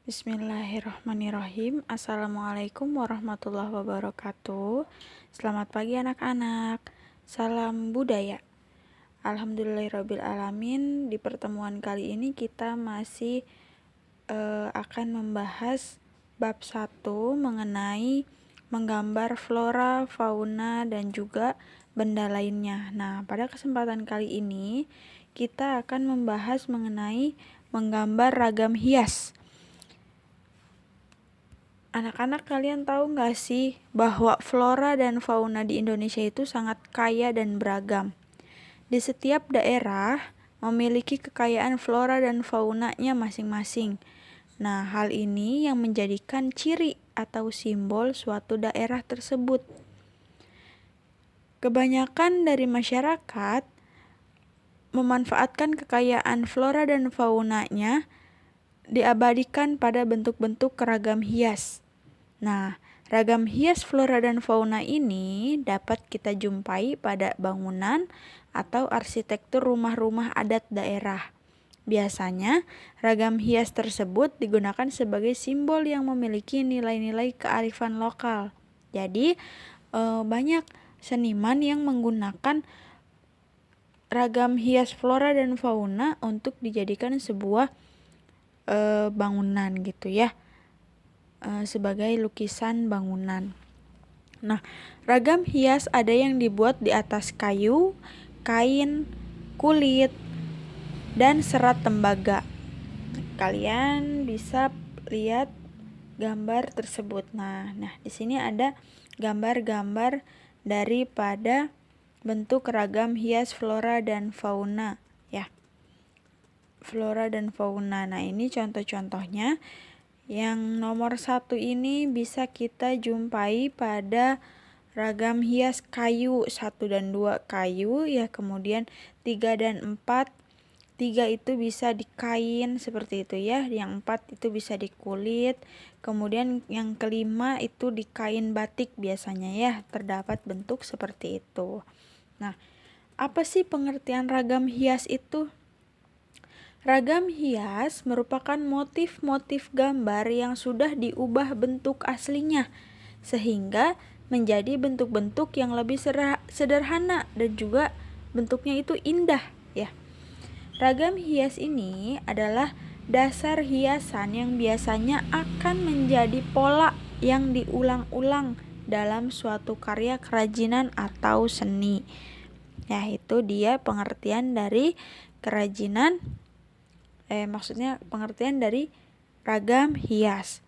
Bismillahirrahmanirrahim. Assalamualaikum warahmatullahi wabarakatuh. Selamat pagi anak-anak. Salam budaya. Alhamdulillahirrabbilalamin. Di pertemuan kali ini kita masih akan membahas bab 1 mengenai menggambar flora, fauna, dan juga benda lainnya. Nah, pada kesempatan kali ini kita akan membahas mengenai menggambar ragam hias. Anak-anak, kalian tahu nggak sih bahwa flora dan fauna di Indonesia itu sangat kaya dan beragam. Di setiap daerah memiliki kekayaan flora dan faunanya masing-masing. Nah, hal ini yang menjadikan ciri atau simbol suatu daerah tersebut. Kebanyakan dari masyarakat memanfaatkan kekayaan flora dan faunanya diabadikan pada bentuk-bentuk ragam hias. Nah, ragam hias flora dan fauna ini dapat kita jumpai pada bangunan atau arsitektur rumah-rumah adat daerah. Biasanya, ragam hias tersebut digunakan sebagai simbol yang memiliki nilai-nilai kearifan lokal. Jadi, banyak seniman yang menggunakan ragam hias flora dan fauna untuk dijadikan sebuah bangunan gitu ya. Sebagai lukisan bangunan. Nah, ragam hias ada yang dibuat di atas kayu, kain, kulit, dan serat tembaga. Kalian bisa lihat gambar tersebut. Nah, di sini ada gambar-gambar daripada bentuk ragam hias flora dan fauna, ya. Flora dan fauna. Nah, ini contoh-contohnya. Yang nomor 1 ini bisa kita jumpai pada ragam hias kayu 1 dan 2 kayu ya, kemudian 3 dan 4. 3 itu bisa di kain seperti itu ya, yang 4 itu bisa di kulit, kemudian yang kelima itu di kain batik biasanya ya, terdapat bentuk seperti itu. Nah, apa sih pengertian ragam hias itu? Ragam hias merupakan motif-motif gambar yang sudah diubah bentuk aslinya sehingga menjadi bentuk-bentuk yang lebih sederhana dan juga bentuknya itu indah ya. Ragam hias ini adalah dasar hiasan yang biasanya akan menjadi pola yang diulang-ulang dalam suatu karya kerajinan atau seni. Ya, itu dia pengertian dari kerajinan pengertian dari ragam hias.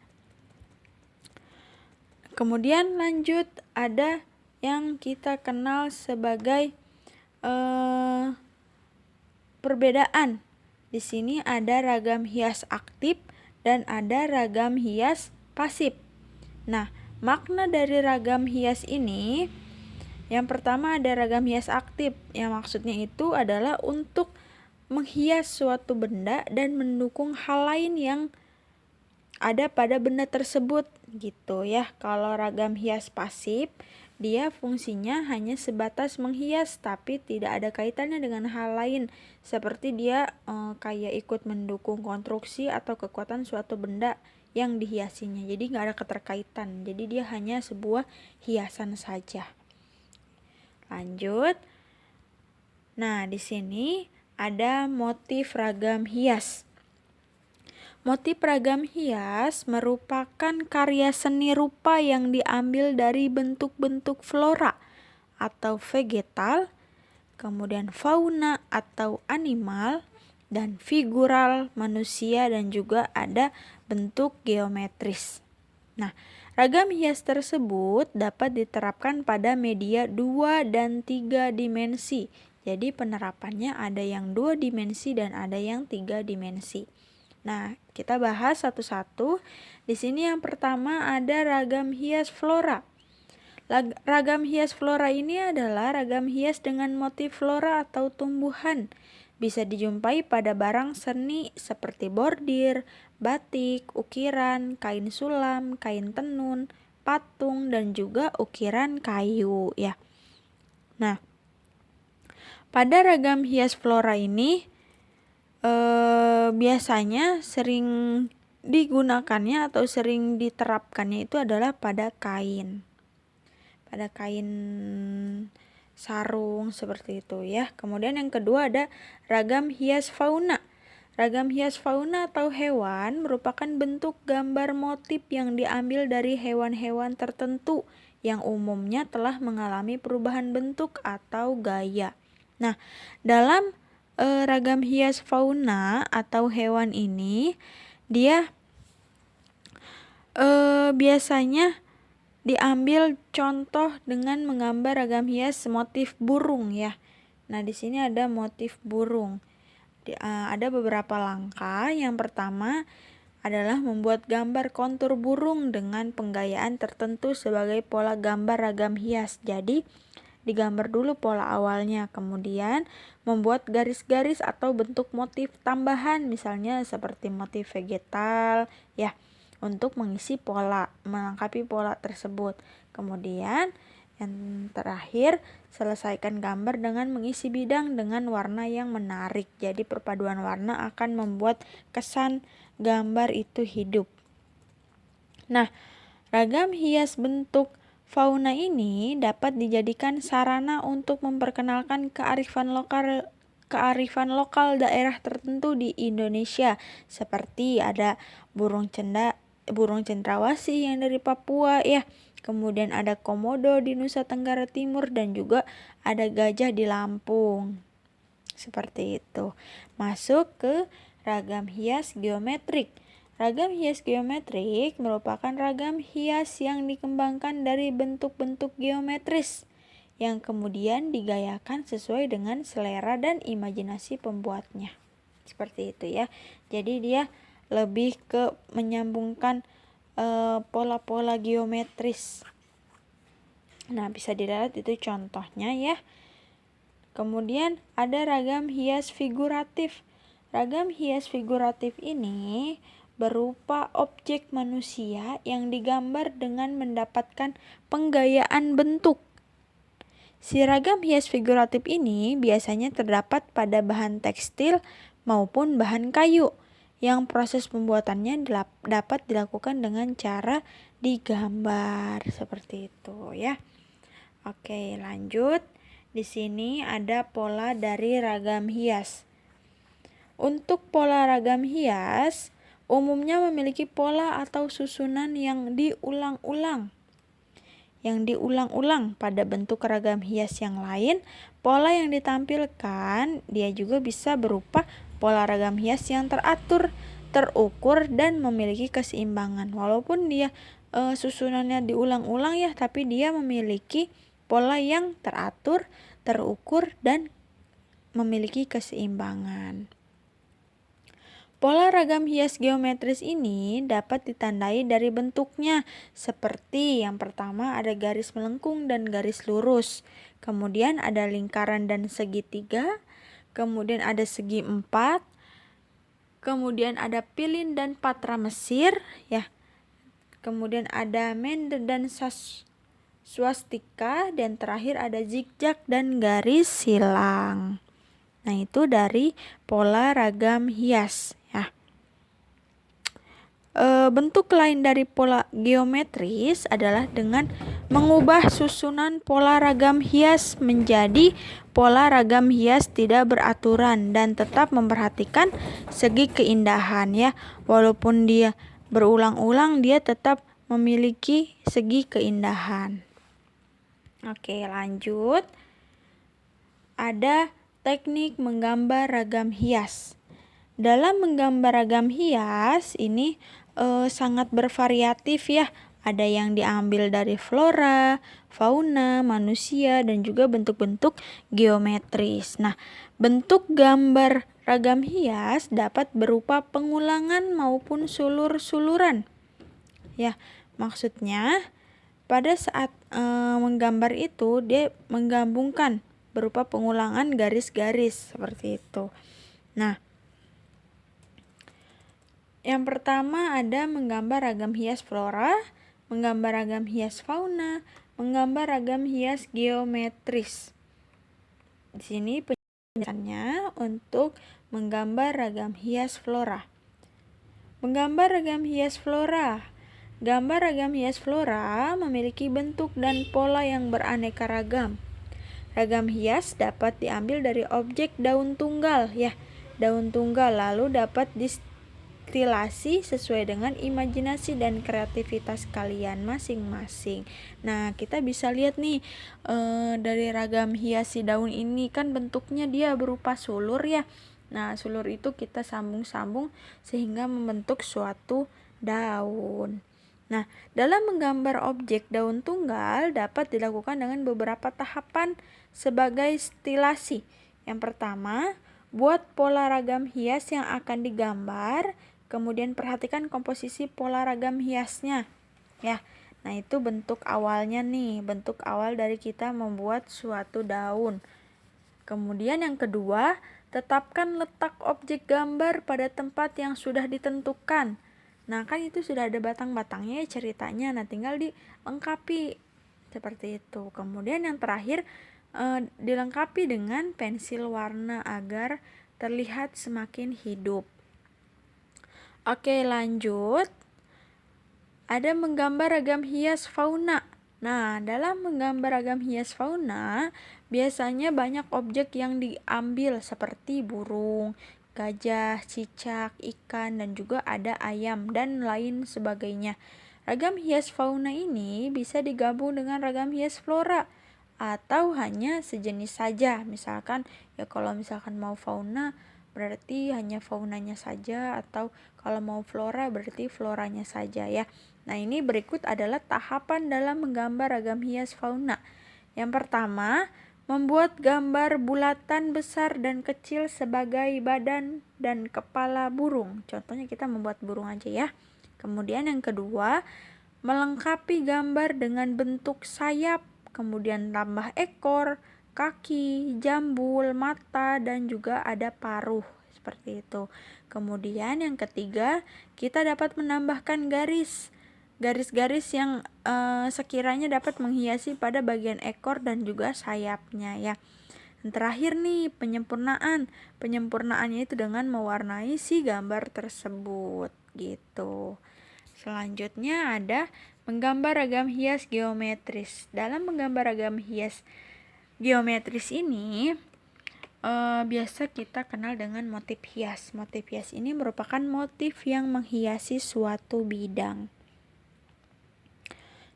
Kemudian lanjut ada yang kita kenal sebagai perbedaan. Di sini ada ragam hias aktif dan ada ragam hias pasif. Nah, makna dari ragam hias ini, yang pertama ada ragam hias aktif, yang maksudnya itu adalah untuk menghias suatu benda dan mendukung hal lain yang ada pada benda tersebut gitu ya. Kalau ragam hias pasif, dia fungsinya hanya sebatas menghias tapi tidak ada kaitannya dengan hal lain, seperti dia kayak ikut mendukung konstruksi atau kekuatan suatu benda yang dihiasinya. Jadi nggak ada keterkaitan. Jadi dia hanya sebuah hiasan saja. Lanjut. Nah, di sini ada motif ragam hias. Motif ragam hias merupakan karya seni rupa yang diambil dari bentuk-bentuk flora atau vegetal, kemudian fauna atau animal, dan figural manusia, dan juga ada bentuk geometris. Nah, ragam hias tersebut dapat diterapkan pada media 2 dan 3 dimensi. Jadi penerapannya ada yang 2 dimensi dan ada yang 3 dimensi. Nah, kita bahas satu-satu. Di sini yang pertama ada ragam hias flora. Ragam hias flora ini adalah ragam hias dengan motif flora atau tumbuhan. Bisa dijumpai pada barang seni seperti bordir, batik, ukiran, kain sulam, kain tenun, patung, dan juga ukiran kayu ya. Nah, pada ragam hias flora ini biasanya sering digunakannya atau sering diterapkannya itu adalah pada kain. Pada kain sarung seperti itu ya. Kemudian yang kedua ada ragam hias fauna. Ragam hias fauna atau hewan merupakan bentuk gambar motif yang diambil dari hewan-hewan tertentu yang umumnya telah mengalami perubahan bentuk atau gaya. Nah, dalam ragam hias fauna atau hewan ini dia biasanya diambil contoh dengan menggambar ragam hias motif burung ya. Nah, di sini ada motif burung. Ada beberapa langkah. Yang pertama adalah membuat gambar kontur burung dengan penggayaan tertentu sebagai pola gambar ragam hias. Jadi, digambar dulu pola awalnya, kemudian membuat garis-garis atau bentuk motif tambahan, misalnya seperti motif vegetal ya, untuk mengisi pola, melengkapi pola tersebut. Kemudian yang terakhir, selesaikan gambar dengan mengisi bidang dengan warna yang menarik. Jadi perpaduan warna akan membuat kesan gambar itu hidup. Nah, ragam hias bentuk fauna ini dapat dijadikan sarana untuk memperkenalkan kearifan lokal daerah tertentu di Indonesia, seperti ada burung cendrawasih yang dari Papua ya. Kemudian ada komodo di Nusa Tenggara Timur dan juga ada gajah di Lampung. Seperti itu. Masuk ke ragam hias geometrik. Ragam hias geometrik merupakan ragam hias yang dikembangkan dari bentuk-bentuk geometris yang kemudian digayakan sesuai dengan selera dan imajinasi pembuatnya. Seperti itu ya. Jadi dia lebih ke menyambungkan pola-pola geometris. Nah, bisa dilihat itu contohnya ya. Kemudian ada ragam hias figuratif. Ragam hias figuratif ini berupa objek manusia yang digambar dengan mendapatkan penggayaan bentuk. Si ragam hias figuratif ini biasanya terdapat pada bahan tekstil maupun bahan kayu, yang proses pembuatannya dapat dilakukan dengan cara digambar seperti itu ya. Oke, lanjut. Di sini ada pola dari ragam hias. Untuk pola ragam hias umumnya memiliki pola atau susunan yang diulang-ulang pada bentuk ragam hias yang lain. Pola yang ditampilkan dia juga bisa berupa pola ragam hias yang teratur, terukur, dan memiliki keseimbangan. Walaupun dia susunannya diulang-ulang ya, tapi dia memiliki pola yang teratur, terukur, dan memiliki keseimbangan. Pola ragam hias geometris ini dapat ditandai dari bentuknya, seperti yang pertama ada garis melengkung dan garis lurus, kemudian ada lingkaran dan segitiga, kemudian ada segi empat, kemudian ada pilin dan patra Mesir ya, kemudian ada mender dan swastika, dan terakhir ada zigzag dan garis silang. Nah, itu dari pola ragam hias ya. Bentuk lain dari pola geometris adalah dengan mengubah susunan pola ragam hias menjadi pola ragam hias tidak beraturan dan tetap memperhatikan segi keindahan ya. Walaupun dia berulang-ulang, dia tetap memiliki segi keindahan. Oke, lanjut. Ada teknik menggambar ragam hias. Dalam menggambar ragam hias ini sangat bervariatif ya. Ada yang diambil dari flora, fauna, manusia, dan juga bentuk-bentuk geometris. Nah, bentuk gambar ragam hias dapat berupa pengulangan maupun sulur-suluran. Ya, maksudnya pada saat menggambar itu dia menggabungkan berupa pengulangan garis-garis seperti itu. Nah, yang pertama ada menggambar ragam hias flora, menggambar ragam hias fauna, menggambar ragam hias geometris. Di sini penjelasannya untuk menggambar ragam hias flora. Menggambar ragam hias flora. Gambar ragam hias flora memiliki bentuk dan pola yang beraneka ragam. Ragam hias dapat diambil dari objek daun tunggal ya. Daun tunggal lalu dapat distilasi sesuai dengan imajinasi dan kreativitas kalian masing-masing. Nah, kita bisa lihat nih dari ragam hias si daun ini kan bentuknya dia berupa sulur ya. Nah, sulur itu kita sambung-sambung sehingga membentuk suatu daun. Nah, dalam menggambar objek daun tunggal dapat dilakukan dengan beberapa tahapan sebagai stilasi. Yang pertama, buat pola ragam hias yang akan digambar, kemudian perhatikan komposisi pola ragam hiasnya. Ya. Nah, itu bentuk awalnya nih, bentuk awal dari kita membuat suatu daun. Kemudian yang kedua, tetapkan letak objek gambar pada tempat yang sudah ditentukan. Nah, kan itu sudah ada batang-batangnya ya ceritanya. Nah, tinggal dilengkapi seperti itu. Kemudian yang terakhir, dilengkapi dengan pensil warna agar terlihat semakin hidup. Oke, lanjut. Ada menggambar ragam hias fauna. Nah, dalam menggambar ragam hias fauna, biasanya banyak objek yang diambil seperti burung, gajah, cicak, ikan, dan juga ada ayam dan lain sebagainya. Ragam hias fauna ini bisa digabung dengan ragam hias flora atau hanya sejenis saja. Misalkan ya kalau misalkan mau fauna berarti hanya faunanya saja, atau kalau mau flora berarti floranya saja ya. Nah, ini berikut adalah tahapan dalam menggambar ragam hias fauna. Yang pertama, membuat gambar bulatan besar dan kecil sebagai badan dan kepala burung. Contohnya kita membuat burung aja ya. Kemudian yang kedua, melengkapi gambar dengan bentuk sayap, kemudian tambah ekor, kaki, jambul, mata, dan juga ada paruh. Seperti itu. Kemudian yang ketiga, kita dapat menambahkan garis-garis yang sekiranya dapat menghiasi pada bagian ekor dan juga sayapnya ya. Dan terakhir nih, penyempurnaannya itu dengan mewarnai si gambar tersebut gitu. Selanjutnya ada menggambar ragam hias geometris. Dalam menggambar ragam hias geometris ini biasa kita kenal dengan motif hias. Motif hias ini merupakan motif yang menghiasi suatu bidang.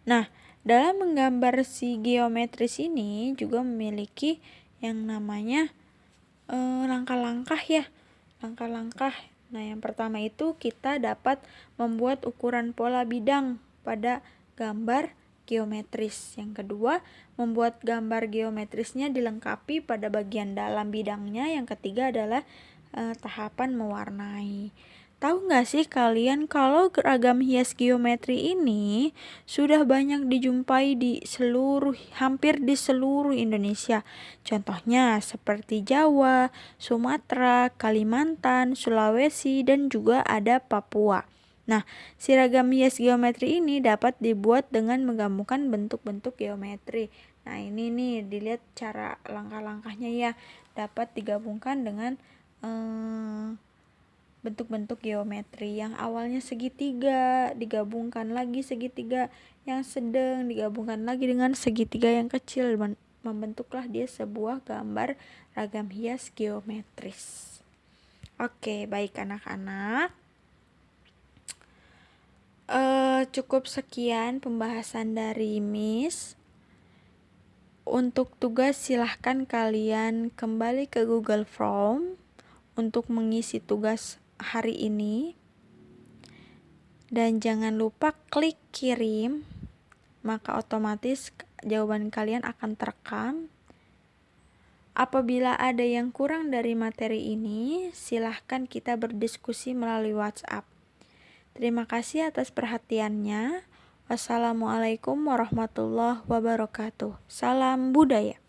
Nah, dalam menggambar si geometris ini juga memiliki yang namanya langkah-langkah ya. Langkah-langkah. Nah, yang pertama itu kita dapat membuat ukuran pola bidang pada gambar geometris. Yang kedua, membuat gambar geometrisnya dilengkapi pada bagian dalam bidangnya. Yang ketiga adalah tahapan mewarnai. Tahu nggak sih kalian kalau ragam hias geometri ini sudah banyak dijumpai hampir di seluruh Indonesia. Contohnya seperti Jawa, Sumatera, Kalimantan, Sulawesi, dan juga ada Papua. Nah, si ragam hias geometri ini dapat dibuat dengan menggabungkan bentuk-bentuk geometri. Nah, ini nih dilihat cara langkah-langkahnya ya. Dapat digabungkan dengan bentuk-bentuk geometri yang awalnya segitiga digabungkan lagi segitiga yang sedang digabungkan lagi dengan segitiga yang kecil, membentuklah dia sebuah gambar ragam hias geometris. Oke, baik anak-anak, cukup sekian pembahasan dari Miss. Untuk tugas silahkan kalian kembali ke Google Form untuk mengisi tugas hari ini, dan jangan lupa klik kirim, maka otomatis jawaban kalian akan terekam. Apabila ada yang kurang dari materi ini, silahkan kita berdiskusi melalui WhatsApp. Terima kasih atas perhatiannya. Wassalamualaikum warahmatullahi wabarakatuh. Salam budaya.